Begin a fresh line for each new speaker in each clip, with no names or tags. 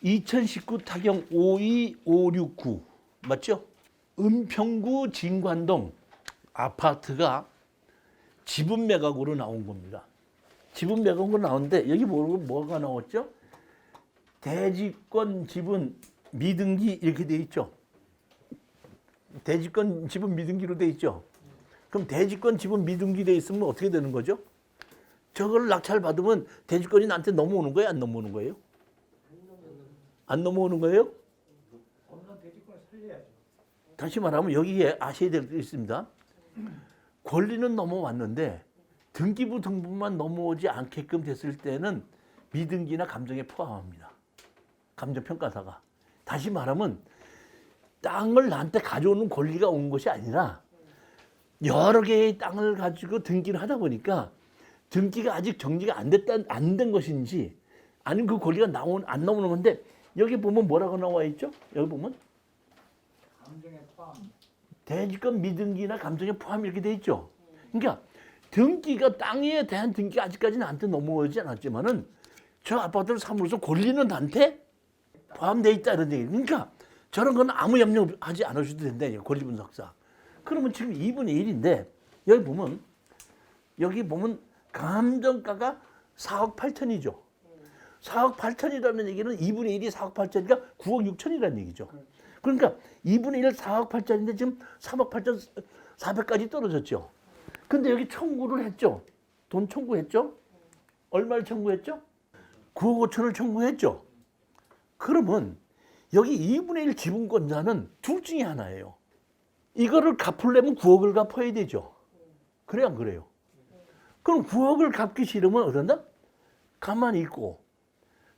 2019 타경 52569 맞죠? 은평구 진관동 아파트가 지분 매각으로 나온 겁니다. 지분 매각으로 나오는데 여기 뭐가 나왔죠? 대지권 지분 미등기 이렇게 돼 있죠. 대지권 지분 미등기로 돼 있죠. 그럼 대지권 지분 미등기 돼 있으면 어떻게 되는 거죠? 저걸 낙찰 받으면 대지권이 나한테 넘어오는 거예요? 안 넘어오는 거예요? 안 넘어오는 거예요? 다시 말하면 여기에 아셔야 될 게 있습니다. 권리는 넘어왔는데 등기부 등본만 넘어오지 않게끔 됐을 때는 미등기나 감정에 포함합니다. 감정평가사가. 다시 말하면 땅을 나한테 가져오는 권리가 온 것이 아니라 여러 개의 땅을 가지고 등기를 하다 보니까 등기가 아직 정리가 안 된 것인지 아니면 그 권리가 안 나오는 건데 여기 보면 뭐라고 나와 있죠? 여기 보면
감정에 포함.
대지권 미등기나 감정에 포함 이렇게 돼 있죠. 그러니까 등기가 땅에 대한 등기가 아직까지 나한테 넘어오지 않았지만은 저 아파트를 삼으로서 권리는 나한테 포함되어 있다 이런 얘기. 그러니까 저런 건 아무 염려하지 않으셔도 된다. 권리 분석사. 그러면 지금 2분의 1인데 여기 보면 감정가가 4억 8천이죠. 4억 8천이라는 얘기는 2분의 1이 4억 8천이니까 9억 6천이라는 얘기죠. 그러니까 2분의 1 4억 8천인데 지금 3억 8천 4백까지 떨어졌죠. 근데 여기 청구를 했죠. 돈 청구했죠. 얼마를 청구했죠? 9억 5천을 청구했죠. 그러면 여기 2분의 1 지분권자는 둘 중에 하나예요. 이거를 갚으려면 9억을 갚아야 되죠. 그래야 안 그래요? 그럼 9억을 갚기 싫으면 어떤다? 가만히 있고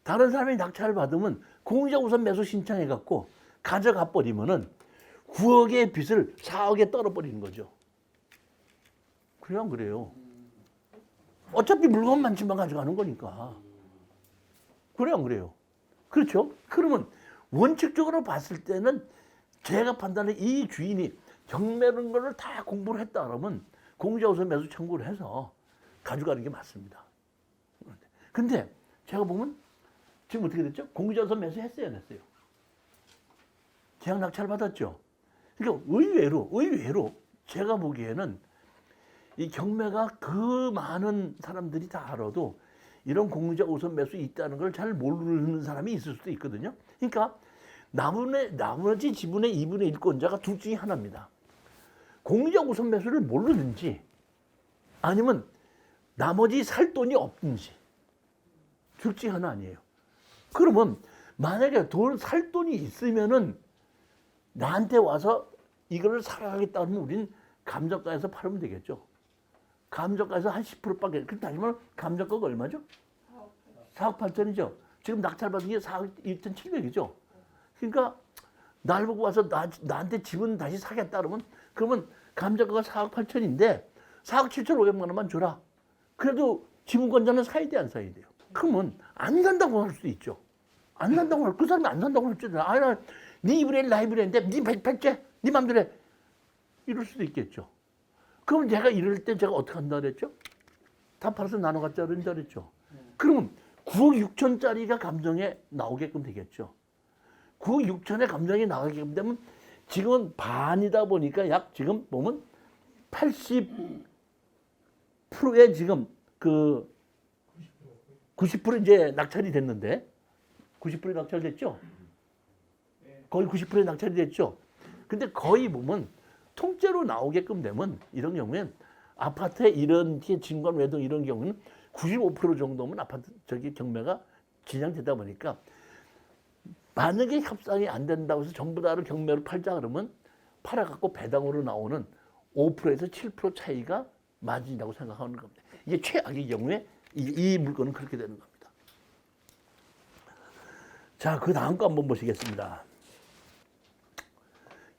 다른 사람이 낙찰을 받으면 공유자 우선 매수 신청해갖고 가져가 버리면은 9억의 빚을 4억에 떨어버리는 거죠. 그래야 안 그래요? 어차피 물건만큼만 가져가는 거니까. 그래야 안 그래요? 그렇죠? 그러면 원칙적으로 봤을 때는 제가 판단해 이 주인이 경매라는 거를 다 공부를 했다 그러면 공유자 우선 매수 청구를 해서 가져가는 게 맞습니다. 근데 제가 보면 지금 어떻게 됐죠? 공유자 우선 매수 했어요, 안 했어요? 계약 낙찰 받았죠? 그러니까 의외로 제가 보기에는 이 경매가 그 많은 사람들이 다 알아도 이런 공유자 우선 매수 있다는 걸 잘 모르는 사람이 있을 수도 있거든요. 그러니까 나머지 지분의 2분의 1권자가 둘 중에 하나입니다. 공유자 우선 매수를 모르는지 아니면 나머지 살 돈이 없든지 둘 중에 하나 아니에요. 그러면 만약에 살 돈이 있으면은 나한테 와서 이거를 사가겠다 하면 우린 감정가에서 팔으면 되겠죠. 감정가에서 한 10%밖에. 그렇다면 감정가가 얼마죠? 4억 8천이죠. 지금 낙찰 받은 게 4억 2,700이죠. 그러니까 날 보고 와서 나한테 집은 다시 사겠다 그러면 감정가가 4억 8천인데 4억 7,500만 원만 줘라. 그래도 지분권자는 사야 돼, 안 사야 돼요? 그러면 안 산다고 할 수도 있죠. 안 산다고 그 사람이 안 산다고 할 수도 있잖아. 아, 네 2분의 1, 나 2분의 1인데 네 백제, 네 맘대로 해. 이럴 수도 있겠죠. 그럼 제가 이럴 때 제가 어떻게 한다 그랬죠? 다 팔아서 나눠 갖자 그랬죠. 그러면 9억 6천짜리가 감정에 나오게끔 되겠죠. 9억 6천의 감정이 나오게끔 되면 지금은 반이다 보니까 약 지금 보면 80%의 지금 그 90% 이제 낙찰이 됐는데 90% 낙찰됐죠? 거의 90% 낙찰이 됐죠? 근데 거의 보면 통째로 나오게끔 되면 이런 경우엔 아파트에 이런 진관 외동 이런 경우는 95% 정도면 아파트 경매가 진행되다 보니까 만약에 협상이 안 된다고 해서 전부 다를 경매로 팔자 그러면 팔아갖고 배당으로 나오는 5%에서 7% 차이가 마진이라고 생각하는 겁니다. 이게 최악의 경우에 이 물건은 그렇게 되는 겁니다. 자, 그 다음 거 한번 보시겠습니다.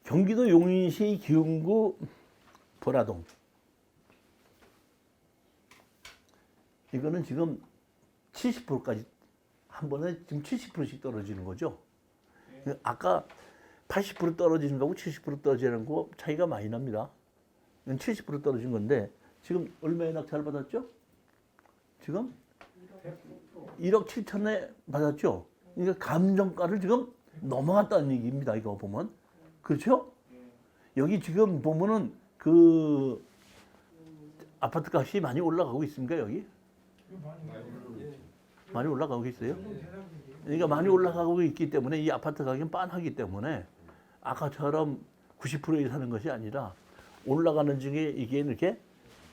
경기도 용인시 기흥구 보라동. 이거는 지금 70%까지 한 번에 지금 70%씩 떨어지는 거죠. 아까 80% 떨어지는 거하고 70% 떨어지는 거 차이가 많이 납니다. 이건 70% 떨어진 건데 지금 얼마에 낙찰 받았죠? 지금 1억 7천에 받았죠? 그러니까 감정가를 지금 넘어갔다는 얘기입니다. 이거 보면. 그렇죠? 여기 지금 보면은 그 아파트 값이 많이 올라가고 있습니까, 여기? 많이 올라가고 있어요? 그러니까 많이 올라가고 있기 때문에 이 아파트 가격은 빤하기 때문에 아까처럼 90%에 사는 것이 아니라 올라가는 중에 이게 이렇게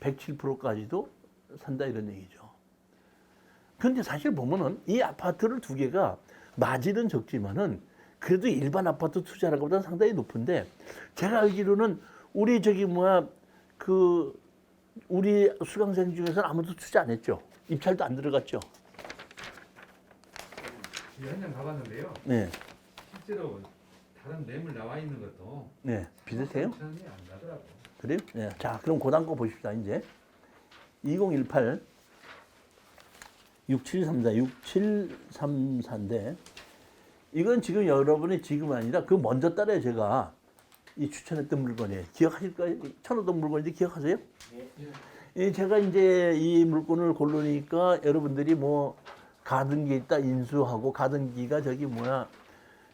107%까지도 산다 이런 얘기죠. 그런데 사실 보면은 이 아파트를 두 개가 마진은 적지만은 그래도 일반 아파트 투자라고보다는 상당히 높은데 제가 알기로는 우리 저기 뭐야 그 우리 수강생 중에서는 아무도 투자 안 했죠. 입찰도 안 들어갔죠.
현장 가봤는데요.
네,
실제로 다른 매물 나와 있는 것도
네 비슷해요.
천이 안 나더라고.
그래요? 네. 자, 그럼 고단 거 보십시다. 이제 2018 6734인데 이건 지금 여러분이 지금 아니라 그 먼저 달에 제가 이 추천했던 물건이에요. 기억하실까요? 천호동 물건인데 기억하세요? 예, 제가 이제 이 물건을 고르니까 여러분들이 뭐 가등기 있다 인수하고 가등기가 저기 뭐야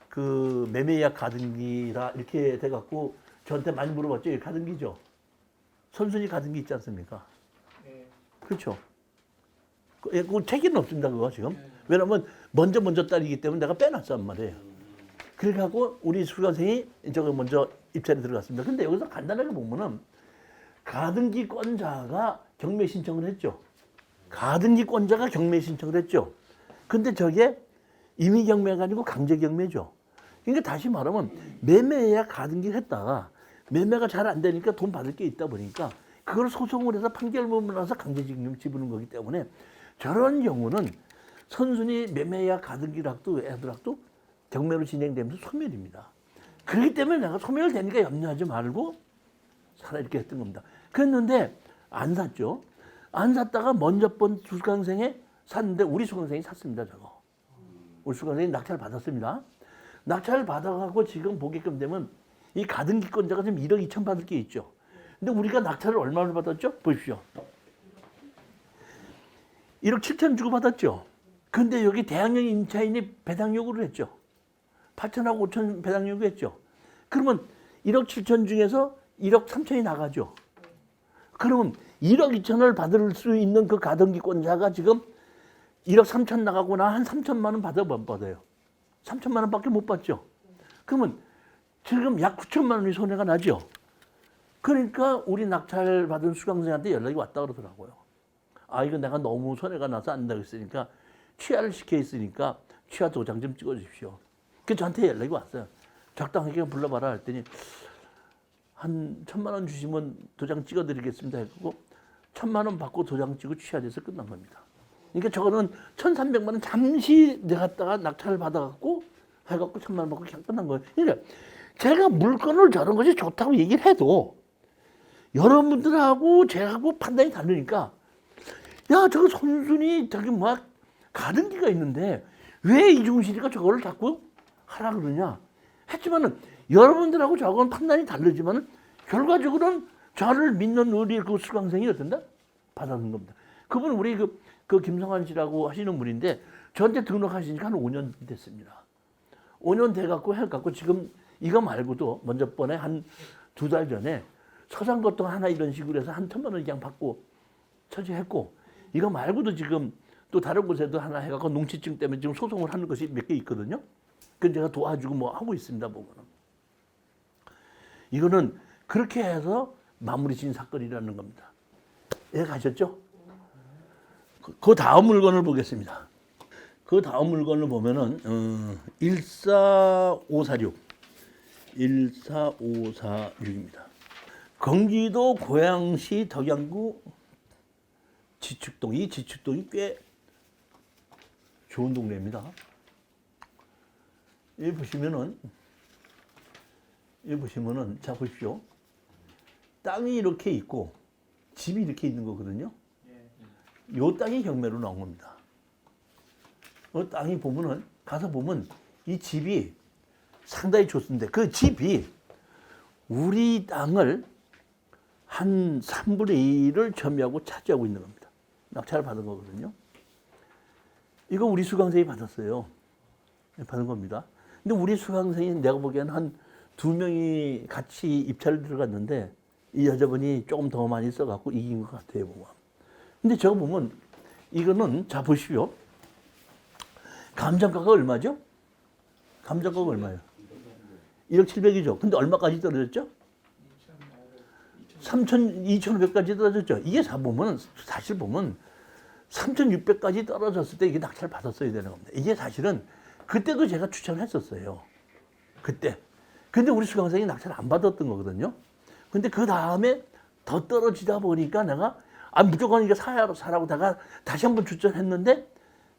그 매매예약 가등기라 이렇게 돼갖고 저한테 많이 물어봤죠. 이게 가등기죠. 선순위 가등기 있지 않습니까? 그렇죠. 그 책임은 없습니다. 그거 지금. 왜냐면 먼저 딸이기 때문에 내가 빼놨단 말이에요. 그렇게 하고 우리 수강생이 저거 먼저 입찰에 들어갔습니다. 근데 여기서 간단하게 보면은 가등기권자가 경매 신청을 했죠. 가등기권자가 경매 신청을 했죠. 근데 저게 임의 경매가 아니고 강제 경매죠. 그러니까 다시 말하면 매매야 가등기를 했다가 매매가 잘 안 되니까 돈 받을 게 있다 보니까 그걸 소송을 해서 판결문을 나서 강제징용 지부는 거기 때문에 저런 경우는 선순위 매매야 가등기락도 애들락도 경매로 진행되면서 소멸입니다. 그렇기 때문에 내가 소멸되니까 염려하지 말고 사라 이렇게 했던 겁니다. 그랬는데 안 샀죠. 안 샀다가 먼저 번 수강생에 샀는데 우리 수강생이 샀습니다. 저거. 우리 수강생이 낙찰 받았습니다. 낙찰 받아가고 지금 보게끔 되면 이 가등기권자가 지금 1억 2천 받을 게 있죠. 근데 우리가 낙찰을 얼마를 받았죠? 보십시오. 1억 7천 주고 받았죠. 근데 여기 대학령 임차인이 배당 요구를 했죠. 8천하고 5천 배당 요구했죠. 그러면 1억 7천 중에서 1억 3천이 나가죠. 그러면 1억 2천을 받을 수 있는 그 가등기권자가 지금 1억 3천 나가거나 한 3천만 원 못 받아요. 3천만 원밖에 못 받죠. 그러면 지금 약 9천만 원이 손해가 나죠. 그러니까 우리 낙찰 받은 수강생한테 연락이 왔다 그러더라고요. 아, 이거 내가 너무 손해가 나서 안 된다고 했으니까 취하를 시켜 있으니까 취하 도장 좀 찍어 주십시오. 그 저한테 연락이 왔어요. 적당하게 불러봐라 했더니 한 1,000만 원 주시면 도장 찍어 드리겠습니다 했고 1,000만 원 받고 도장 찍고 취하돼서 끝난 겁니다. 그러니까 저거는 1,300만 원 잠시 내갔다가 낙찰을 받아갖고 해갖고 1,000만 원 받고 그냥 끝난 거예요. 그러니까 제가 물건을 저런 것이 좋다고 얘기를 해도 여러분들하고 제하고 판단이 다르니까 야 저거 선순위 저기 뭐 가등기가 있는데 왜 이중실이가 저거를 자꾸 하라 그러냐 했지만은 여러분들하고 저하고는 판단이 다르지만은 결과적으로는 저를 믿는 우리 그 수강생이 어떤다? 받아는 겁니다. 그분은 우리 그 김성환 씨라고 하시는 분인데 저한테 등록하시니까 한 5년 됐습니다. 5년 돼갖고 해갖고 지금 이거 말고도 먼저 번에 한 2달 전에 서장거통 하나 이런 식으로 해서 한 1,000만 원 그냥 받고 처리했고 이거 말고도 지금 또 다른 곳에도 하나 해갖고 농치증 때문에 지금 소송을 하는 것이 몇 개 있거든요. 그래서 제가 도와주고 뭐 하고 있습니다. 보고는. 이거는 그렇게 해서 마무리 진 사건이라는 겁니다. 이해가 가셨죠? 그 다음 물건을 보겠습니다. 그 다음 물건을 보면은 14546입니다. 경기도 고양시 덕양구 지축동. 이 지축동이 꽤 좋은 동네입니다. 여기 보시면은 자 보십시오. 땅이 이렇게 있고 집이 이렇게 있는 거거든요. 요 땅이 경매로 나온 겁니다. 그 땅이 보면은 가서 보면 이 집이 상당히 좋습니다. 그 집이 우리 땅을 한 3분의 1을 점유하고 차지하고 있는 겁니다. 낙찰을 받은 거거든요. 이거 우리 수강생이 받았어요. 받은 겁니다. 근데 우리 수강생이 내가 보기에는 한 2명이 같이 입찰을 들어갔는데 이 여자분이 조금 더 많이 써갖고 이긴 것 같아요, 보면. 근데 저거 보면 이거는 자 보십시오. 감정가가 얼마죠? 감정가가 얼마예요? 1억 700이죠. 근데 얼마까지 떨어졌죠? 2,500까지 떨어졌죠. 이게 사실 보면 3,600까지 떨어졌을 때 이게 낙찰 받았어야 되는 겁니다. 이게 사실은 그때도 제가 추천을 했었어요. 그때. 근데 우리 수강생이 낙찰 안 받았던 거거든요. 근데 그 다음에 더 떨어지다 보니까 내가 무조건 이거 사라고 다가 다시 한번 추천했는데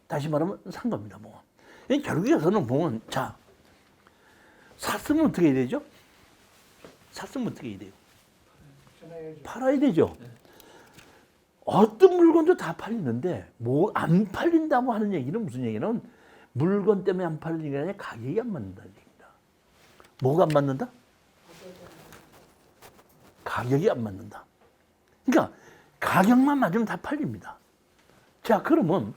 다시 말하면 산 겁니다. 뭐. 결국에서는 보면 자 샀으면 어떻게 해야 되죠? 샀으면 어떻게 해야 돼요? 팔아야 되죠. 어떤 물건도 다 팔리는데 뭐 안 팔린다고 하는 얘기는 무슨 얘기는 물건 때문에 안 팔리는 게 아니라 가격이 안 맞는다는 얘기입니다. 뭐가 안 맞는다? 가격이 안 맞는다. 그러니까 가격만 맞으면 다 팔립니다. 자, 그러면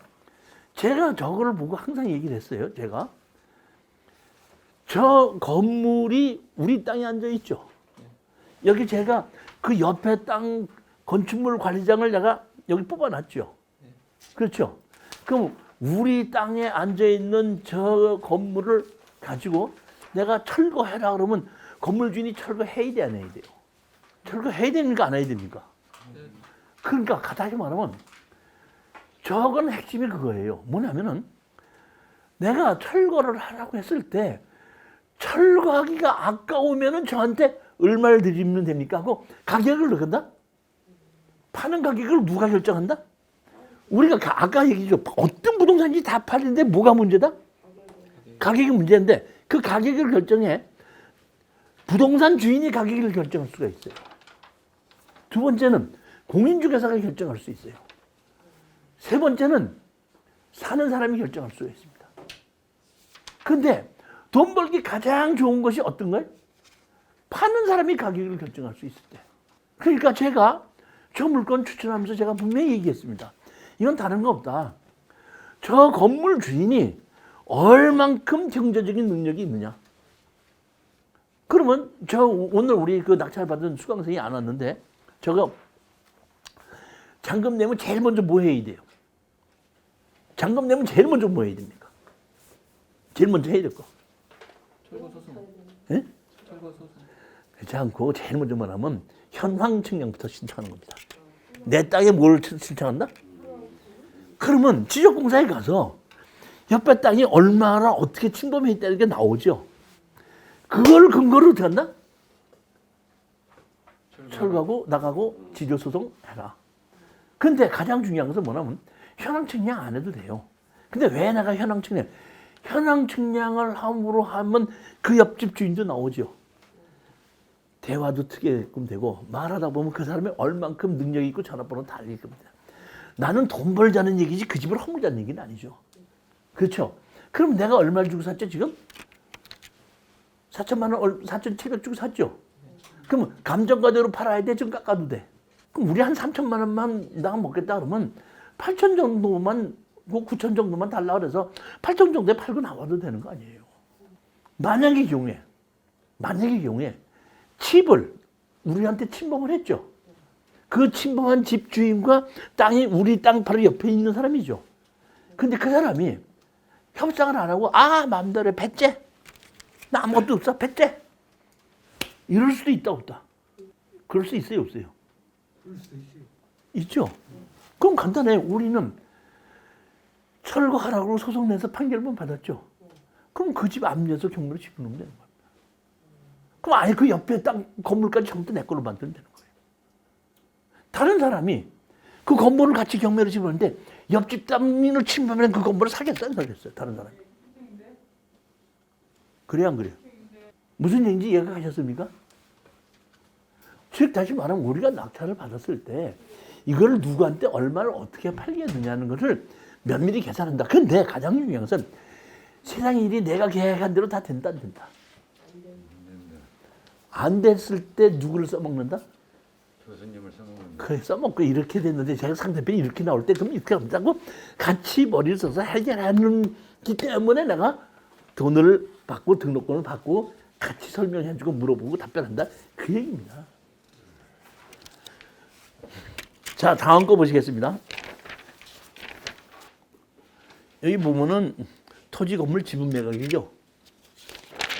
제가 저거를 보고 항상 얘기를 했어요. 제가 저 건물이 우리 땅에 앉아 있죠. 여기 제가 그 옆에 땅 건축물 관리장을 내가 여기 뽑아놨죠. 그렇죠. 그럼 우리 땅에 앉아 있는 저 건물을 가지고 내가 철거해라 그러면 건물 주인이 철거해야 돼, 안 해야 돼요? 철거해야 됩니까, 안 해야 됩니까? 그러니까 다시 말하면 저건 핵심이 그거예요. 뭐냐면은 내가 철거를 하라고 했을 때 철거하기가 아까우면은 저한테 얼마를 드리면 됩니까? 하고 가격을 넣는다? 파는 가격을 누가 결정한다? 우리가 아까 얘기죠. 어떤 부동산인지 다 팔리는데 뭐가 문제다? 가격이 문제인데 그 가격을 결정해 부동산 주인이 가격을 결정할 수가 있어요. 두 번째는 공인중개사가 결정할 수 있어요. 세 번째는 사는 사람이 결정할 수가 있습니다. 그런데 돈 벌기 가장 좋은 것이 어떤 거예요? 파는 사람이 가격을 결정할 수 있을 때. 그러니까 제가 저 물건 추천하면서 제가 분명히 얘기했습니다. 이건 다른 거 없다. 저 건물 주인이 얼만큼 경제적인 능력이 있느냐. 그러면 저 오늘 우리 그 낙찰받은 수강생이 안 왔는데 저거 잔금 내면 제일 먼저 뭐 해야 돼요? 잔금 내면 제일 먼저 뭐 해야 됩니까? 제일 먼저 해야 될 거.
철거 소송.
예?
철거 소송.
그렇지 않고 제일 먼저 뭐냐면 현황 측량부터 신청하는 겁니다. 내 땅에 뭘 신청한다? 그러면 지적공사에 가서 옆에 땅이 얼마나 어떻게 침범했다는 게 나오죠. 그걸 근거로 어떻게 한다? 철거하고 나가고 지조소송 해라. 근데 가장 중요한 것은 뭐냐면 현황 측량 안 해도 돼요. 근데 왜 내가 현황 측량? 현황 측량을 함으로 하면 그 옆집 주인도 나오죠. 대화도 트게끔 되고 말하다 보면 그 사람이 얼만큼 능력이 있고 전화번호 다 알릴 겁니다. 나는 돈 벌자는 얘기지 그 집을 허물자는 얘기는 아니죠. 그렇죠? 그럼 내가 얼마를 주고 샀죠 지금? 4천만 원, 4,700 주고 샀죠? 그럼 감정가대로 팔아야 돼? 좀 깎아도 돼? 그럼 우리 한 3천만 원만 나 먹겠다 그러면 8천 정도만, 9천 정도만 달라 그래서 8천 정도에 팔고 나와도 되는 거 아니에요. 만약의 경우에 집을 우리한테 침범을 했죠. 그 침범한 집주인과 땅이 우리 땅 바로 옆에 있는 사람이죠. 근데 그 사람이 협상을 안 하고 마음대로 해. 배째. 나 아무것도 없어. 배째. 이럴 수도 있다 없다. 그럴 수 있어요 없어요?
그럴 수도 있어요.
있죠. 그럼 간단해요. 우리는 철거하라고 소송 내서 판결문 받았죠. 그럼 그 집 압류해서 경매로 집어넣으면 되는 거예요. 그럼 아예 그 옆에 땅 건물까지 전부 내 걸로 만들면 되는 거예요. 다른 사람이 그 건물을 같이 경매로 집어넣는데 옆집 땅민을 침범하면 그 건물을 사겠어요? 안 사겠어요? 다른 사람이. 그래요 안 그래요? 무슨 얘기인지 이해가 가셨습니까? 즉 다시 말하면 우리가 낙찰을 받았을 때 이걸 누구한테 얼마를 어떻게 팔겠느냐는 것을 면밀히 계산한다. 근데 가장 중요한 것은 세상 일이 내가 계획한 대로 다 된다 안 된다. 안 됐을 때 누구를 써먹는다?
교수님을 써먹는.
그래 써먹고 이렇게 됐는데 제가 상대편이 이렇게 나올 때 그럼 이렇게 한다고 같이 머리를 써서 해결하는 기 때문에 내가 돈을 받고 등록금을 받고 같이 설명해주고 물어보고 답변한다. 그 얘기입니다. 자, 다음 거 보시겠습니다. 여기 보면은 토지 건물 지분 매각이죠.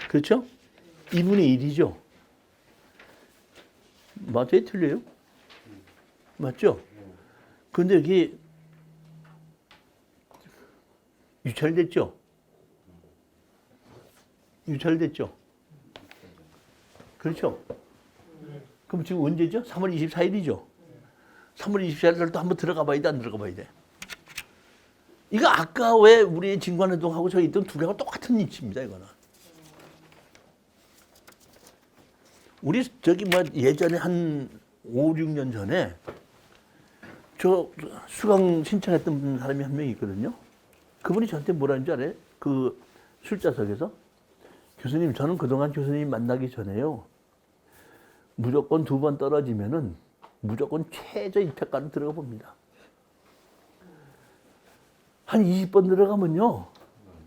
그렇죠? 2분의 1이죠. 맞아요? 틀려요? 맞죠? 근데 여기 유찰됐죠? 유찰됐죠? 그렇죠? 그럼 지금 언제죠? 3월 24일이죠? 3월 24일 날 또 한번 들어가 봐야 돼, 안 들어가 봐야 돼? 이거 아까 왜 우리 진관운동하고 저기 있던 두 개가 똑같은 위치입니다, 이거는. 우리 저기 뭐 예전에 한 5, 6년 전에 저 수강 신청했던 사람이 한 명 있거든요. 그분이 저한테 뭐라는 줄 알아요? 그 술자석에서 교수님, 저는 그동안 교수님 만나기 전에요. 무조건 2번 떨어지면은 무조건 최저 입학과로 들어가 봅니다. 한 20번 들어가면요.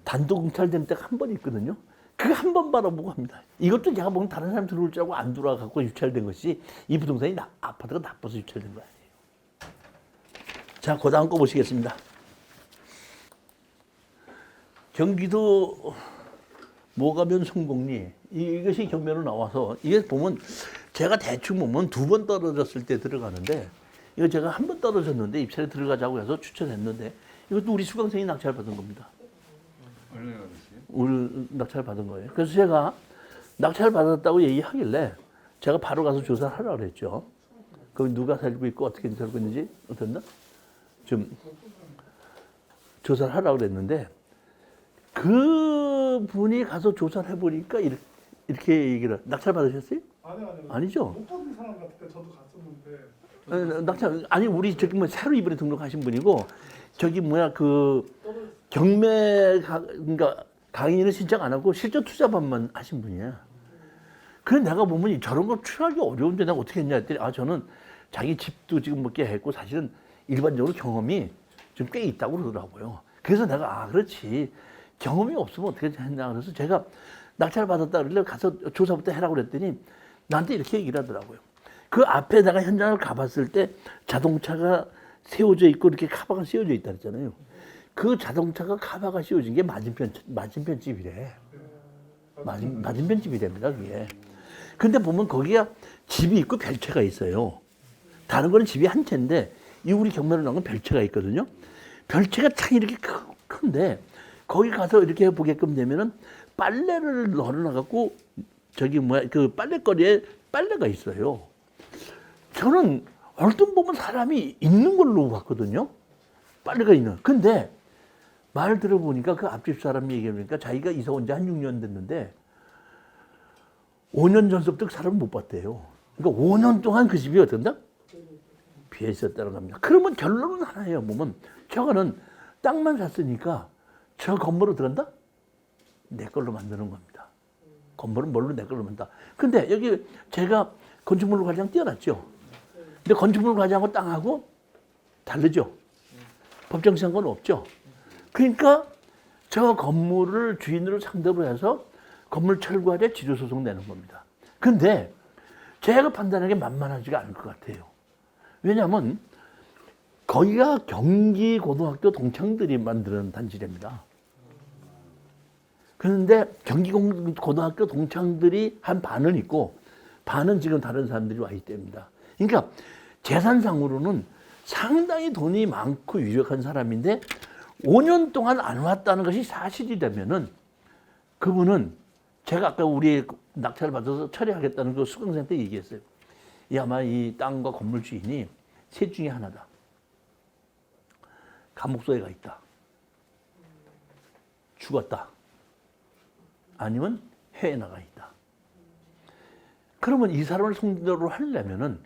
단독 응찰된 때가 한 번 있거든요. 그 한 번 바라보고 합니다. 이것도 제가 보면 다른 사람 들어올 줄 알고 안 들어와갖고 유찰된 것이 이 부동산이 아파트가 나빠서 유찰된 거 아니에요. 자, 그 다음 거 보시겠습니다. 경기도 모가면 성공리 이것이 경매로 나와서 이게 보면 제가 대충 보면 2번 떨어졌을 때 들어가는데 이거 제가 한 번 떨어졌는데 입찰에 들어가자고 해서 추천했는데 이것도 우리 수강생이 낙찰 받은 겁니다.
얼마나 받으세요?
우리 낙찰 받은 거예요. 그래서 제가 낙찰 받았다고 얘기하길래 제가 바로 가서 조사를 하라고 그랬죠. 거기 누가 살고 있고 어떻게 살고 있는지 어땠나? 좀 조사를 하라고 그랬는데 그 분이 가서 조사를 해보니까 이렇게 얘기를 낙찰 받으셨어요?
아니요.
아니죠?
못 받은 사람 같을 때 저도 갔었는데.
낙찰 아니 우리 저기 뭐 새로 이번에 등록하신 분이고 저기 뭐야 그 그러니까 강의는 신청 안 하고 실전 투자반만 하신 분이야. 그래 내가 보면 저런 거 취하기 어려운데 내가 어떻게 했냐 했더니 저는 자기 집도 지금 뭐 꽤 했고 사실은 일반적으로 경험이 좀 꽤 있다고 그러더라고요. 그래서 내가 그렇지 경험이 없으면 어떻게 했냐 그래서 제가 낙찰 받았다 그러길래 가서 조사부터 해라고 그랬더니 나한테 이렇게 얘기를 하더라고요. 그 앞에 내가 현장을 가봤을 때 자동차가 세워져 있고 이렇게 카바가 씌워져 있다 그랬잖아요. 그 자동차가 카바가 씌워진 게 맞은편 집이래. 맞은편 집이랍니다, 그게. 근데 보면 거기가 집이 있고 별채가 있어요. 다른 거는 집이 한 채인데 이 우리 경매로 나온 건 별채가 있거든요. 별채가 참 이렇게 큰데 거기 가서 이렇게 보게끔 되면은 빨래를 널어놔갖고 저기 뭐야 그 빨래거리에 빨래가 있어요. 저는 얼핏 보면 사람이 있는 걸로 봤거든요. 빨래가 있는. 근데 말 들어보니까 그 앞집 사람 얘기하니까 자기가 이사 온 지 한 6년 됐는데 5년 전서부터 그 사람을 못 봤대요. 그러니까 5년 동안 그 집이 어떤다? 비어 있었다는 겁니다. 그러면 결론은 하나예요. 보면 저거는 땅만 샀으니까 저 건물로 들어간다? 내 걸로 만드는 겁니다. 건물은 뭘로 내 걸로 만든다. 근데 여기 제가 건축물로 가장 뛰어났죠. 근데 건축물 과장하고 땅하고 다르죠. 법정 상관 없죠. 그러니까 저 건물을 주인으로 상대로 해서 건물 철거하되 지주소송 내는 겁니다. 근데 제가 판단하기 만만하지가 않을 것 같아요. 왜냐하면 거기가 경기고등학교 동창들이 만드는 단지랍니다. 그런데 경기고등학교 동창들이 한 반은 있고 반은 지금 다른 사람들이 와 있답니다. 그러니까 재산상으로는 상당히 돈이 많고 유력한 사람인데 5년 동안 안 왔다는 것이 사실이 되면은 그분은 제가 아까 우리 낙찰을 받아서 처리하겠다는 그 수강생한테 얘기했어요. 아마 이 땅과 건물 주인이 셋 중에 하나다. 감옥소에 가 있다. 죽었다. 아니면 해외에 나가 있다. 그러면 이 사람을 상대로 하려면은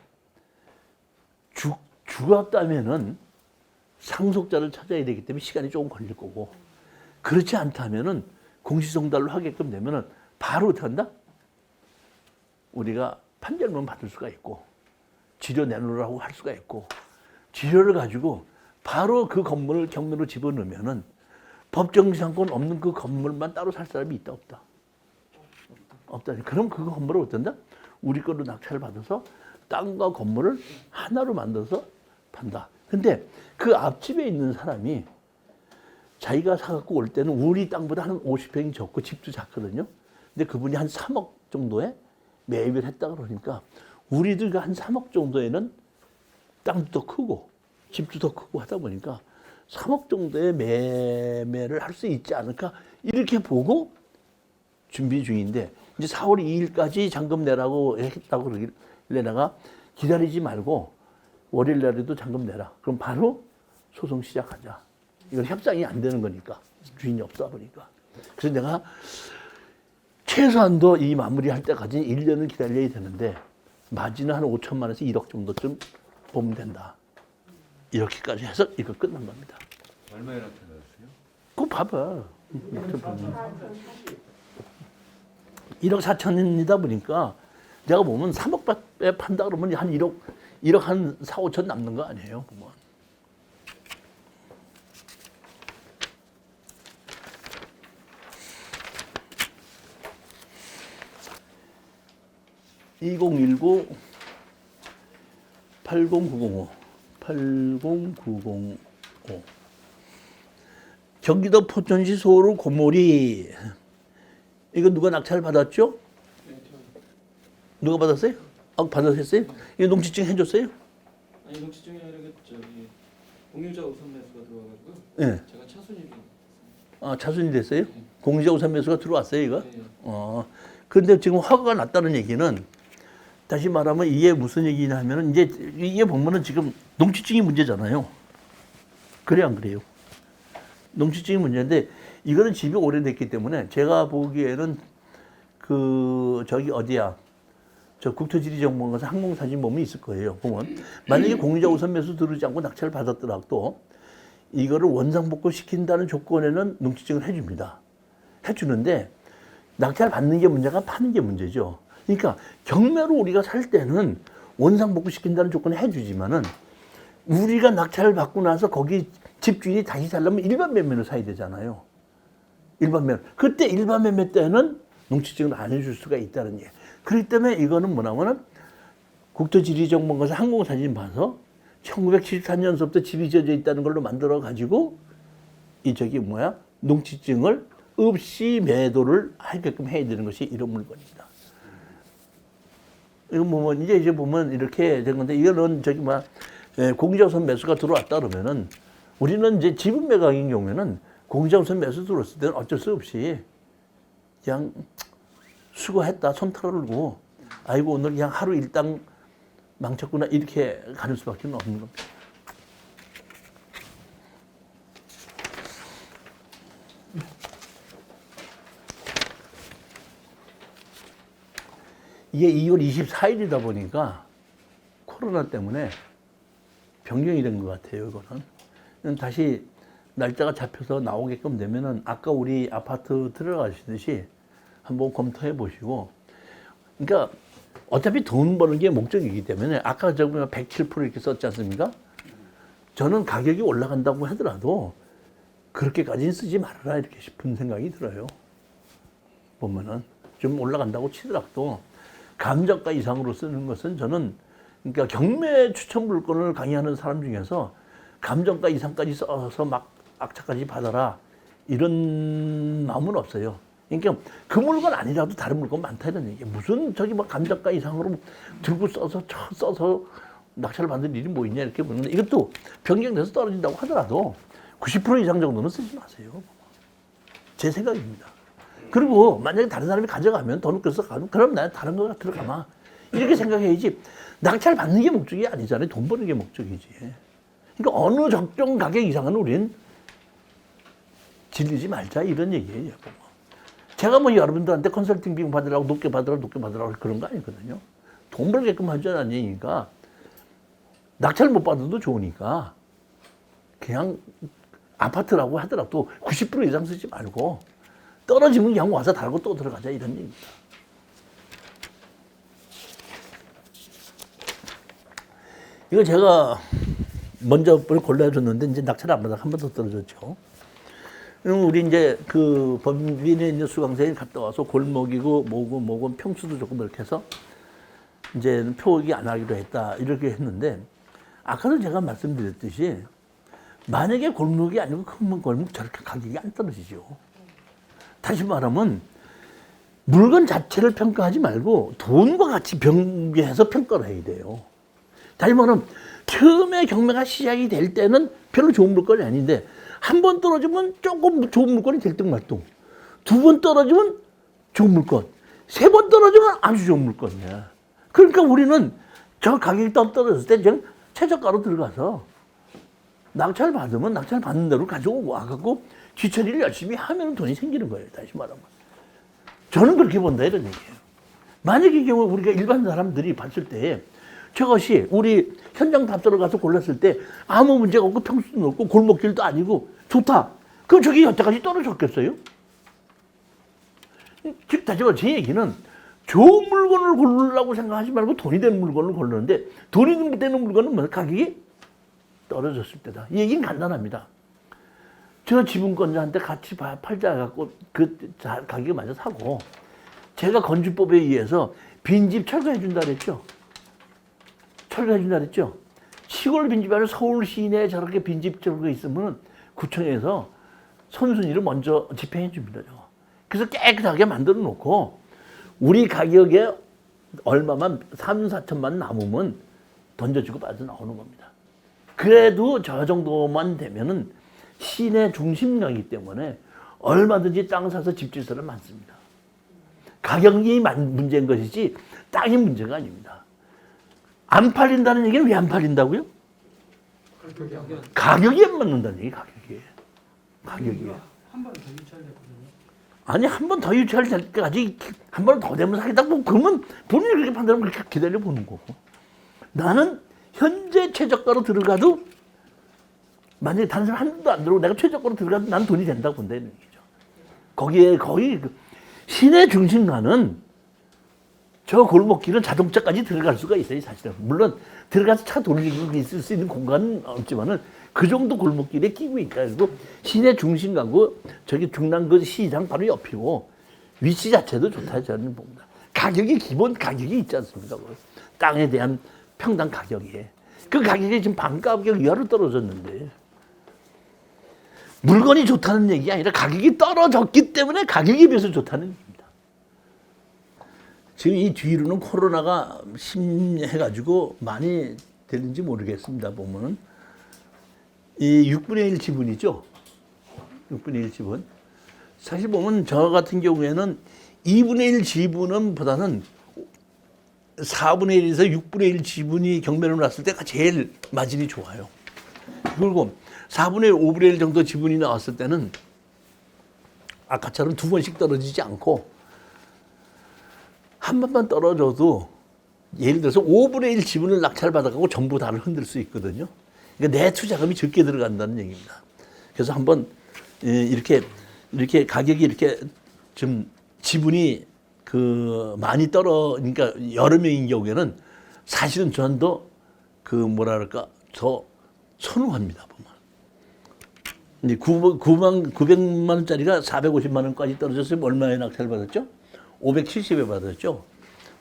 죽었다면은 상속자를 찾아야 되기 때문에 시간이 조금 걸릴 거고 그렇지 않다면은 공시송달로 하게끔 되면은 바로 어떻게 한다? 우리가 판결문 받을 수가 있고 지료 내놓으라고 할 수가 있고 지료를 가지고 바로 그 건물을 경매로 집어넣으면은 법정 지상권 없는 그 건물만 따로 살 사람이 있다 없다? 없다. 그럼 그 건물을 어떤다? 우리 걸로 낙찰을 받아서 땅과 건물을 하나로 만들어서 판다. 근데 그 앞집에 있는 사람이 자기가 사갖고 올 때는 우리 땅보다 한 50평이 적고 집도 작거든요. 근데 그분이 한 3억 정도에 매입을 했다 그러니까 우리도 한 3억 정도에는 땅도 더 크고 집도 더 크고 하다 보니까 3억 정도의 매매를 할 수 있지 않을까 이렇게 보고 준비 중인데 이제 4월 2일까지 잔금 내라고 했다고 그러길래 내가 기다리지 말고 월요일 날에도 잔금 내라. 그럼 바로 소송 시작하자. 이건 협상이 안 되는 거니까 주인이 없다 보니까. 그래서 내가 최소한도 이 마무리할 때까지 1년을 기다려야 되는데 마진은 한 5천만 원에서 1억 정도쯤 보면 된다. 이렇게까지 해서 이거 끝난 겁니다.
얼마에 낙찰받았어요?
그거 봐봐. 1억 4천이다 보니까 내가 보면 3억에 판다 그러면 한 1억 한 4, 5천 남는 거 아니에요? 보면. (2019) 80905 80905 경기도 포천시 소로 고모리 이거 누가 낙찰 받았죠? 누가 받았어요? 받으셨어요? 이거 농지증 해줬어요?
아니 농지증이 아니라 저기 공유자 우선 매수가 들어와가지고
네.
제가 차순위로.
아, 차순이 됐어요? 공시자 우선 매수가 들어왔어요, 이거?
네.
근데 지금 허가가 났다는 얘기는 다시 말하면 이게 무슨 얘기냐 하면은 이제 이게 보면은 지금 농지증이 문제잖아요. 그래 안 그래요? 농지증이 문제인데 이거는 집이 오래됐기 때문에 제가 보기에는 그 저기 어디야? 저 국토지리정보원에서 항공사진 보면 있을 거예요. 보면 만약에 공유자 우선 매수 들어오지 않고 낙찰을 받았더라도 이거를 원상복구 시킨다는 조건에는 농지증을 해줍니다. 해주는데 낙찰 받는 게 문제가 파는 게 문제죠. 그러니까 경매로 우리가 살 때는 원상복구 시킨다는 조건을 해주지만은 우리가 낙찰을 받고 나서 거기 집주인이 다시 살려면 일반 매매로 사야 되잖아요. 일반 매매. 그때 일반 매매 때는 농지증을 안 해줄 수가 있다는 얘기예요. 그렇기 때문에 이거는 뭐냐면은 국토지리정보원에서 항공사진 봐서 1974년서부터 집이 지어져 있다는 걸로 만들어 가지고 이 저기 뭐야 농지증을 없이 매도를 하게끔 해야 되는 것이 이런 물건입니다. 이거 보면 이제 보면 이렇게 된 건데 이거는 저기 뭐 공시자우선 매수가 들어왔다 그러면은 우리는 이제 지분 매각인 경우에는 공시자우선 매수 들어왔을 때는 어쩔 수 없이 그냥 수고했다 손 털어들고 아이고 오늘 그냥 하루 일당 망쳤구나 이렇게 가는 수밖에 없는 겁니다. 이게 2월 24일이다 보니까 코로나 때문에 변경이 된 것 같아요. 이거는 다시 날짜가 잡혀서 나오게끔 되면은 아까 우리 아파트 들어가시듯이 한번 검토해 보시고, 그러니까 어차피 돈 버는 게 목적이기 때문에 아까 저기 107% 이렇게 썼지 않습니까? 저는 가격이 올라간다고 하더라도 그렇게까지는 쓰지 말아라 이렇게 싶은 생각이 들어요. 보면은 좀 올라간다고 치더라도 감정가 이상으로 쓰는 것은 저는 그러니까 경매 추천 물건을 강의하는 사람 중에서 감정가 이상까지 써서 막 악착까지 받아라 이런 마음은 없어요. 그러니까 그 물건 아니라도 다른 물건 많다 이런 얘기예요. 무슨 저기 막 감정가 이상으로 들고 써서 낙찰을 받는 일이 뭐 있냐 이렇게 보는데 이것도 변경돼서 떨어진다고 하더라도 90% 이상 정도는 쓰지 마세요. 제 생각입니다. 그리고 만약에 다른 사람이 가져가면 더 늦게서 가면 그럼 나 다른 거 들어가마 이렇게 생각해야지. 낙찰 받는 게 목적이 아니잖아요. 돈 버는 게 목적이지. 그러니까 어느 적정 가격 이상은 우리는 질리지 말자 이런 얘기예요. 제가 뭐 여러분들한테 컨설팅 비용 받으라고 높게 받으라고 그런 거 아니거든요. 돈 벌게끔 하자는 얘기니까 낙찰 못 받아도 좋으니까 그냥 아파트라고 하더라도 90% 이상 쓰지 말고 떨어지면 그냥 와서 달고 또 들어가자 이런 얘기입니다. 이거 제가 먼저 골라줬는데 이제 낙찰 안 받아 한 번 더 떨어졌죠. 우리 이제 그 법인에 있는 수강생이 갔다 와서 골목이고 뭐고 평수도 조금 이렇게 해서 이제 표기 안 하기로 했다 이렇게 했는데 아까도 제가 말씀드렸듯이 만약에 골목이 아니고 큰 골목 저렇게 가격이 안 떨어지죠. 다시 말하면 물건 자체를 평가하지 말고 돈과 같이 병비해서 평가를 해야 돼요. 다시 말하면 처음에 경매가 시작이 될 때는 별로 좋은 물건이 아닌데 한 번 떨어지면 조금 좋은 물건이 들뚱말뚱. 두 번 떨어지면 좋은 물건. 세 번 떨어지면 아주 좋은 물건이야. 그러니까 우리는 저 가격이 떨어졌을 때 그냥 최저가로 들어가서 낙찰 받으면 낙찰 받는 대로 가져오고 와갖고 뒤처리를 열심히 하면 돈이 생기는 거예요. 다시 말하면. 저는 그렇게 본다 이런 얘기예요. 만약에 경우 우리가 일반 사람들이 봤을 때 저것이 우리 현장 답사로 가서 골랐을 때 아무 문제가 없고 평수도 넓고 골목길도 아니고 좋다. 그럼 저기 여태까지 떨어졌겠어요? 즉 다시 말해 제 얘기는 좋은 물건을 고르려고 생각하지 말고 돈이 되는 물건을 고르는데 돈이 되는 물건은 뭐 가격이 떨어졌을 때다. 이 얘기는 간단합니다. 저 지분권자한테 같이 팔자 갖고 그 가격에 맞춰 사고 제가 건축법에 의해서 빈집 철거해 준다 그랬죠. 철거해 준다 그랬죠. 시골 빈집이 아니라 서울 시내에 저렇게 빈집 철거 있으면 구청에서 선순위를 먼저 집행해 줍니다. 저거. 그래서 깨끗하게 만들어 놓고 우리 가격에 얼마만 3, 4천만 남으면 던져주고 빠져나오는 겁니다. 그래도 저 정도만 되면은 시내 중심가이기 때문에 얼마든지 땅 사서 집 질 사람 많습니다. 가격이 문제인 것이지 땅이 문제가 아닙니다. 안 팔린다는 얘기는 왜 안 팔린다고요? 가격이 안 맞는다는 얘기, 가격이.
한 번 더 유찰됐거든요.
아니, 한 번 더 유찰 될 때까지 한 번 더 되면 사겠다. 뭐, 그러면 본인이 그렇게 판단하면 그렇게 기다려 보는 거고. 나는 현재 최저가로 들어가도 만약에 다른 사람 한 번도 안 들어오고 내가 최저가로 들어가도 난 돈이 된다고 본다 이런 얘기죠. 거기에 거의 시내 중심가는 저 골목길은 자동차까지 들어갈 수가 있어요, 사실은. 물론 들어가서 차 돌리고 있을 수 있는 공간은 없지만은 그 정도 골목길에 끼고 있다. 그리고 시내 중심가고 저기 중랑 그 시장 바로 옆이고 위치 자체도 좋다 저는 봅니다. 가격이 기본 가격이 있지 않습니까? 땅에 대한 평당 가격이. 그 가격이 지금 반가격 이하로 떨어졌는데 물건이 좋다는 얘기가 아니라 가격이 떨어졌기 때문에 가격에 비해서 좋다는 얘기입니다. 지금 이 뒤로는 코로나가 심해가지고 많이 되는지 모르겠습니다. 보면은 이 6분의 1 지분이죠. 6분의 1 지분. 사실 보면 저 같은 경우에는 2분의 1 지분은 보다는 4분의 1에서 6분의 1 지분이 경매로 났을 때가 제일 마진이 좋아요. 그리고 4분의 1, 5분의 1 정도 지분이 나왔을 때는 아까처럼 두 번씩 떨어지지 않고 한 번만 떨어져도 예를 들어서 5분의 1 지분을 낙찰받아가고 전부 다를 흔들 수 있거든요. 그러니까 내 투자금이 적게 들어간다는 얘기입니다. 그래서 한번 이렇게 가격이 이렇게 좀 지분이 그 많이 그러니까 여러 명인 경우에는 사실은 저는 더 그 뭐랄까 더 선호합니다. 보면. 이제 900만 원짜리가 450만 원까지 떨어졌으면 얼마에 낙찰 받았죠? 570에 받았죠.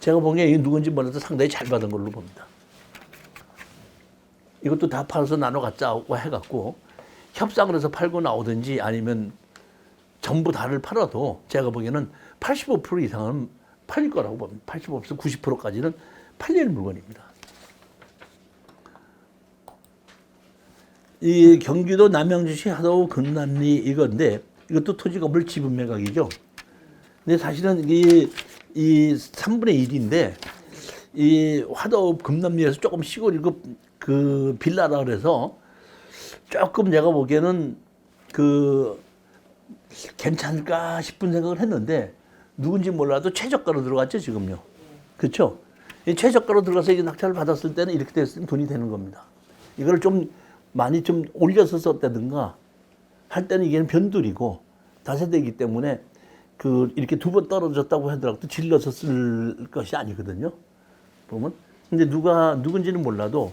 제가 보기에 이게 누군지 몰라도 상당히 잘 받은 걸로 봅니다. 이것도 다 팔아서 나눠 갖자고 해갖고 협상을 해서 팔고 나오든지 아니면 전부 다를 팔아도 제가 보기에는 85% 이상은 팔릴 거라고 봅니다. 85%에서 90%까지는 팔릴 물건입니다. 이 경기도 남양주시 하도읍 금남리 이건데 이것도 토지건물 지분 매각이죠. 근데 사실은 이 3분의 1인데 이 화도읍 금남리에서 조금 시골이고 그 빌라라 그래서 조금 내가 보기에는 그 괜찮을까 싶은 생각을 했는데 누군지 몰라도 최저가로 들어갔죠 지금요. 그렇죠? 이 최저가로 들어가서 이게 낙찰을 받았을 때는 이렇게 됐으면 돈이 되는 겁니다. 이걸 좀 많이 좀 올려서 썼다든가 할 때는 이게 변두리고 다세대이기 때문에 그 이렇게 두 번 떨어졌다고 하더라도 질러서 쓸 것이 아니거든요. 보면 근데 누군지는 몰라도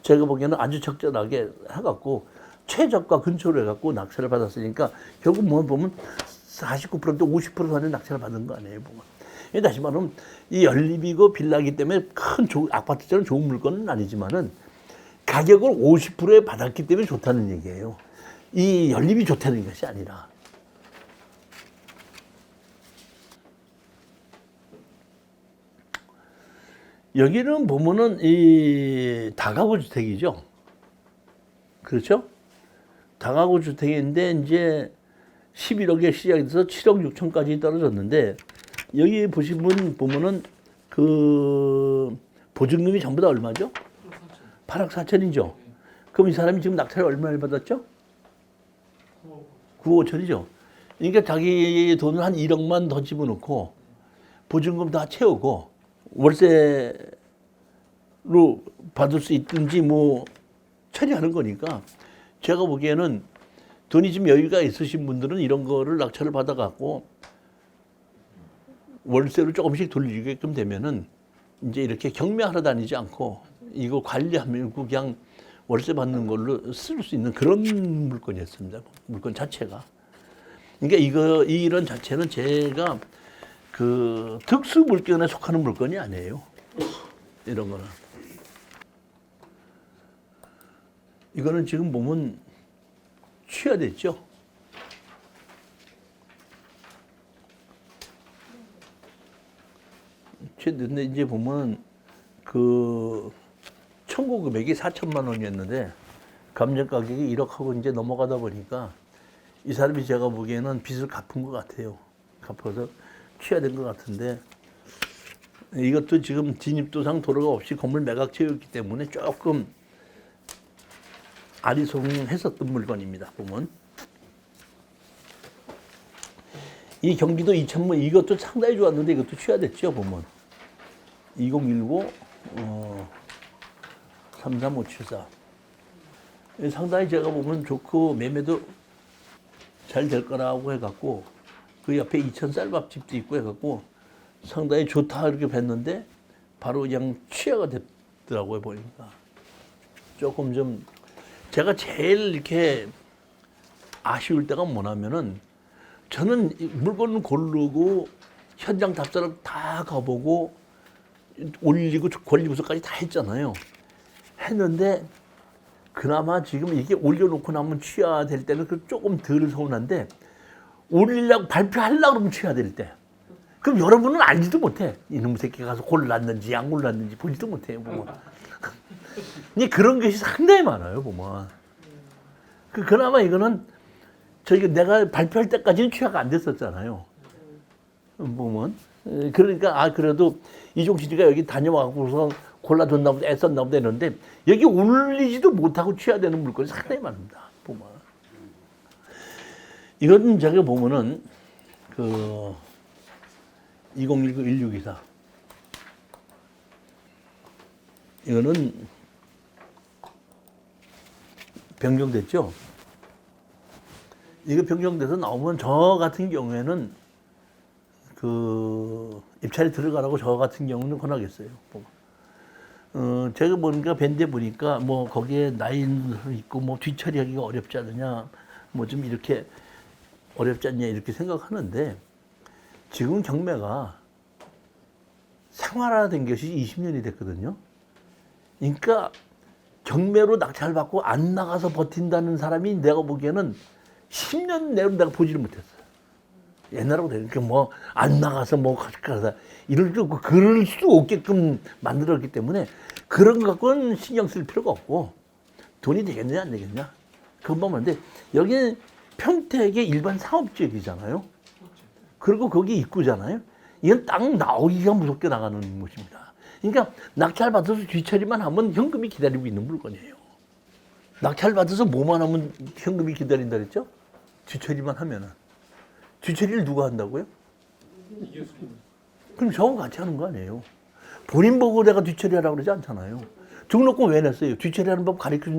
제가 보기에는 아주 적절하게 해갖고 최저가 근처로 해갖고 낙찰을 받았으니까 결국 뭐 보면 49%인데 50% 선에 낙찰을 받은 거 아니에요, 보면. 다시 말하면 이 연립이고 빌라기 때문에 큰 아파트처럼 좋은 물건은 아니지만은 가격을 50%에 받았기 때문에 좋다는 얘기예요. 이 연립이 좋다는 것이 아니라. 여기는 보면은 이 다가구 주택이죠. 그렇죠? 다가구 주택인데 이제 11억에 시작해서 7억 6천까지 떨어졌는데 여기 보시면은 그 보증금이 전부 다 얼마죠? 8억 4천이죠. 그럼 이 사람이 지금 낙찰을 얼마를 받았죠? 9억 5천이죠. 그러니까 자기 돈을 한 1억만 더 집어넣고 보증금 다 채우고 월세로 받을 수 있든지 뭐 처리하는 거니까 제가 보기에는 돈이 좀 여유가 있으신 분들은 이런 거를 낙찰을 받아갖고 월세로 조금씩 돌리게끔 되면은 이제 이렇게 경매하러 다니지 않고 이거 관리하면 그냥 월세 받는 걸로 쓸 수 있는 그런 물건이었습니다. 물건 자체가. 그러니까 이런 자체는 제가 그 특수 물건에 속하는 물건이 아니에요. 이런 거는. 이거는 지금 보면 취하됐죠. 취하됐는데 이제 보면 그 청구 금액이 4천만 원이었는데 감정 가격이 1억하고 이제 넘어가다 보니까 이 사람이 제가 보기에는 빚을 갚은 것 같아요. 갚아서 취하된 것 같은데 이것도 지금 진입도상 도로가 없이 건물 매각체였기 때문에 조금 아리송했었던 물건입니다. 보면 이 경기도 2000번 이것도 상당히 좋았는데 이것도 취하됐죠. 보면 2019 33574 상당히 제가 보면 좋고 매매도 잘 될 거라고 해갖고 그 옆에 2000 쌀밥집도 있고 해갖고 상당히 좋다 이렇게 뵀는데 바로 그냥 취하가 됐더라고요. 보니까 조금 좀 제가 제일 이렇게 아쉬울 때가 뭐냐면은 저는 물건을 고르고 현장 답사를 다 가보고 올리고 권리부서까지 다 했잖아요. 했는데 그나마 지금 이게 올려놓고 나면 취하될 때는 그 조금 덜 서운한데 올리려고 발표하려고 그러면 취하될 때 그럼 여러분은 알지도 못해. 이놈 새끼 가서 골랐는지 안 골랐는지 보지도 못해요. 보면. 그런 것이 상당히 많아요. 보면. 그나마 이거는 저희가 내가 발표할 때까지는 취하가 안 됐었잖아요. 보면. 그러니까 그래도 이종신 씨가 여기 다녀와서 골라줬나 보다 애썼나 보다 이러는데 여기 올리지도 못하고 취하되는 물건이 상당히 많습니다. 보면. 이건 제가 보면은 그 2019-1624 이거는 변경됐죠. 이거 변경돼서 나오면 저 같은 경우에는 그 입찰이 들어가라고 저 같은 경우는 권하겠어요. 제가 보니까 밴드에 보니까 뭐 거기에 나이는 있고 뭐 뒤처리하기가 어렵지 않느냐 뭐 좀 이렇게 어렵지 않냐 이렇게 생각하는데 지금 경매가 생활화된 것이 20년이 됐거든요. 그러니까 경매로 낙찰 받고 안 나가서 버틴다는 사람이 내가 보기에는 10년 내로 내가 보지를 못했어요. 옛날하고 되니까 뭐 안 나가서 뭐 가다 이럴 수 없고 그럴 수 없게끔 만들었기 때문에 그런 거 갖고는 신경 쓸 필요가 없고 돈이 되겠냐 안 되겠냐 그것만 하는데 여기는 평택의 일반 상업지역이잖아요. 그리고 거기 입구잖아요. 이건 딱 나오기가 무섭게 나가는 곳입니다. 그러니까 낙찰 받아서 뒤처리만 하면 현금이 기다리고 있는 물건이에요. 낙찰 받아서 뭐만 하면 현금이 기다린다 그랬죠? 뒤처리만 하면은. 뒤처리를 누가 한다고요? 그럼 저하고 같이 하는 거 아니에요. 본인 보고 내가 뒤처리하라고 그러지 않잖아요. 등록금 왜 냈어요? 뒤처리하는 법 가르쳐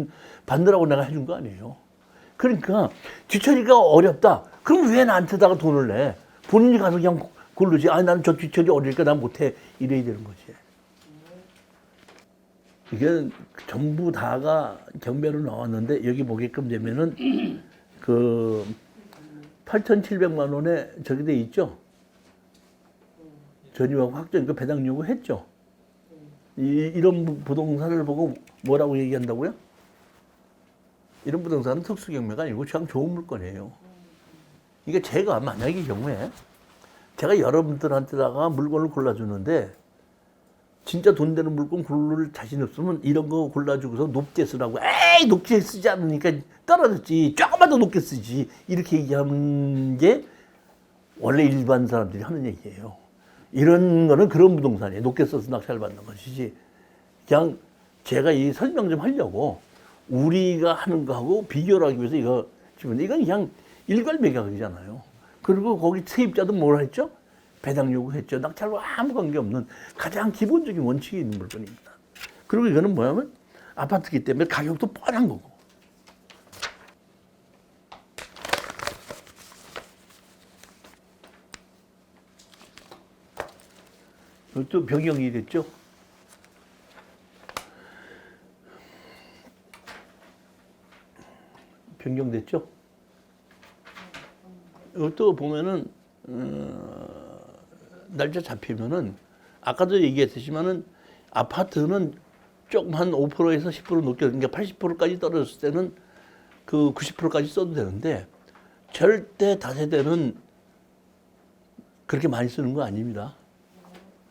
받느라고 내가 해준 거 아니에요. 그러니까 뒤처리가 어렵다. 그럼 왜 나한테다가 돈을 내? 본인이 가서 그냥 고르지. 나는 저 뒤처리 어려우니까 난 못해. 이래야 되는 거지. 이게 전부 다가 경매로 나왔는데 여기 보게끔 되면은 그 8,700만 원에 저기 돼 있죠. 전입하고 확정 그 배당 요구했죠. 이런 부동산을 보고 뭐라고 얘기한다고요? 이런 부동산은 특수 경매가 아니고 그냥 좋은 물건이에요. 이게 제가 만약에 경우에 제가 여러분들한테다가 물건을 골라주는데 진짜 돈 되는 물건 고를 자신 없으면 이런 거 골라주고서 높게 쓰라고. 에이 높게 쓰지 않으니까 떨어졌지. 조금만 더 높게 쓰지. 이렇게 얘기하는 게 원래 일반 사람들이 하는 얘기예요. 이런 거는 그런 부동산이에요. 높게 써서 낙찰 받는 것이지. 그냥 제가 이 설명 좀 하려고 우리가 하는 거하고 비교를 하기 위해서 이거 지금 이건 그냥 일괄매각이잖아요. 그리고 거기 세입자도 뭘 했죠? 배당 요구했죠. 낙찰과 아무 관계없는 가장 기본적인 원칙이 있는 물건입니다. 그리고 이거는 뭐냐면 아파트기 때문에 가격도 뻔한 거고. 또 변경이 됐죠. 변경됐죠. 이것도 보면은 날짜 잡히면은 아까도 얘기했지만은 아파트는 조금 한 5%에서 10% 높게 그러니까 80%까지 떨어졌을 때는 그 90%까지 써도 되는데 절대 다세대는 그렇게 많이 쓰는 거 아닙니다.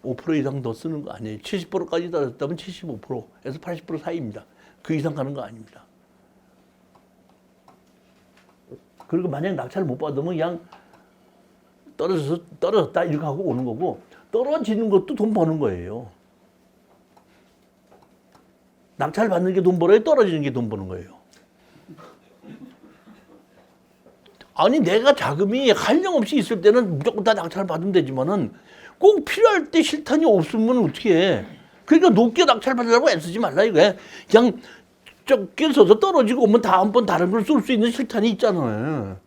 5% 이상 더 쓰는 거 아니에요. 70%까지 떨어졌다면 75%에서 80% 사이입니다. 그 이상 가는 거 아닙니다. 그리고 만약 낙찰을 못 받으면 그냥 떨어졌다 이렇게 하고 오는 거고 떨어지는 것도 돈 버는 거예요. 낙찰 받는 게 돈 벌어요? 떨어지는 게 돈 버는 거예요? 아니 내가 자금이 한량없이 있을 때는 무조건 다 낙찰을 받으면 되지만은 꼭 필요할 때 실탄이 없으면 어떻게 해? 그러니까 높게 낙찰 받으려고 애쓰지 말라 이거야. 그냥 적게 써서 떨어지고 오면 다음번 다른 걸 쏠 수 있는 실탄이 있잖아요.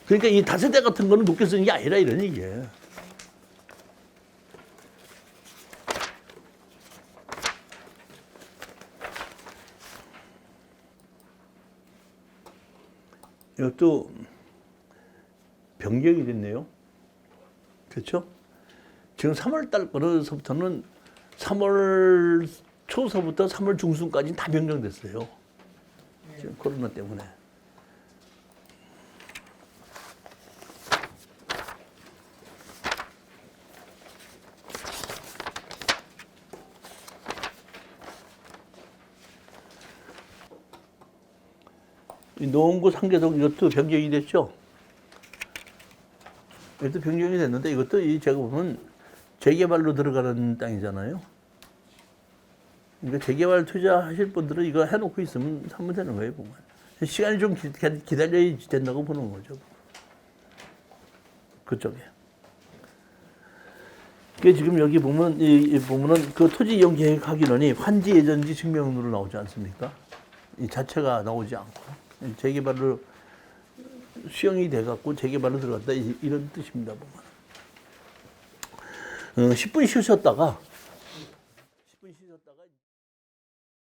그러니까 이 다세대 같은 거는 높게 쓰는 게 아니라 이런 얘기예요. 이것도 변경이 됐네요. 그렇죠? 지금 3월 달 거로서부터는 3월 초서부터 3월 중순까지 다 변경됐어요. 지금 코로나 때문에. 이 노원구 상계동 이것도 변경이 됐죠. 이것도 변경이 됐는데 이것도 이 제가 보면 재개발로 들어가는 땅이잖아요. 그러니까 재개발 투자하실 분들은 이거 해놓고 있으면 사면 되는 거예요, 보면. 시간이 좀 기다려야 된다고 보는 거죠. 그쪽에. 그 지금 여기 보면 보면은 그 토지 이용 계획 확인원이 환지 예전지 증명으로 나오지 않습니까? 이 자체가 나오지 않고 재개발로 수용이 돼갖고 재개발로 들어갔다 이런 뜻입니다, 보면. 10분 쉬셨다가